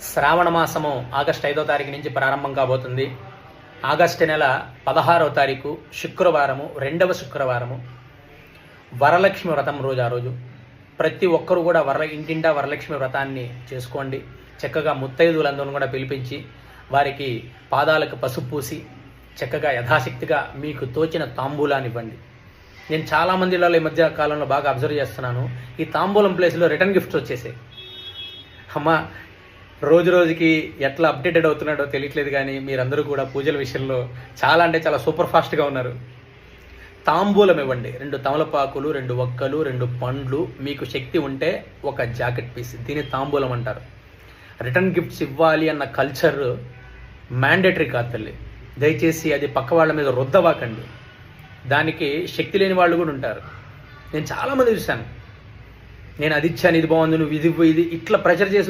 శ్రావణ మాసము ఆగస్టు 5వ తారీఖు నుంచి ప్రారంభం కాబోతుంది. ఆగస్టు నెల 16వ తారీఖు శుక్రవారము, రెండవ శుక్రవారము, వరలక్ష్మి వ్రతం రోజు. ఆ రోజు ప్రతి ఒక్కరు కూడా ఇంటింటా వరలక్ష్మి వ్రతాన్ని చేసుకోండి. చక్కగా ముత్తైదువులందరూ కూడా పిలిపించి వారికి పాదాలకు పసుపు పూసి చక్కగా యథాశక్తిగా మీకు తోచిన తాంబూలాన్ని ఇవ్వండి. నేను చాలామంది ఇళ్ళలో ఈ మధ్య కాలంలో బాగా అబ్జర్వ్ చేస్తున్నాను, ఈ తాంబూలం ప్లేస్లో రిటర్న్ గిఫ్ట్స్ వచ్చేసాయి. అమ్మ, రోజు రోజుకి ఎట్లా అప్డేటెడ్ అవుతున్నాడో తెలియట్లేదు, కానీ మీరందరూ కూడా పూజల విషయంలో చాలా అంటే చాలా సూపర్ ఫాస్ట్గా ఉన్నారు. తాంబూలం ఇవ్వండి. 2 తమలపాకులు, 2 ఒక్కలు, 2 పండ్లు, మీకు శక్తి ఉంటే ఒక జాకెట్ పీస్, దీన్ని తాంబూలం అంటారు. రిటర్న్ గిఫ్ట్స్ ఇవ్వాలి అన్న కల్చర్ మ్యాండేటరీ కాదు తల్లి. దయచేసి అది పక్క వాళ్ళ మీద రుద్దవాకండి. దానికి శక్తి లేని వాళ్ళు కూడా ఉంటారు. నేను చాలామంది చూశాను, నేను అది ఇచ్చాను, ఇది బాగుంది, నువ్వు ఇది ఇట్లా ప్రెషర్ చేసి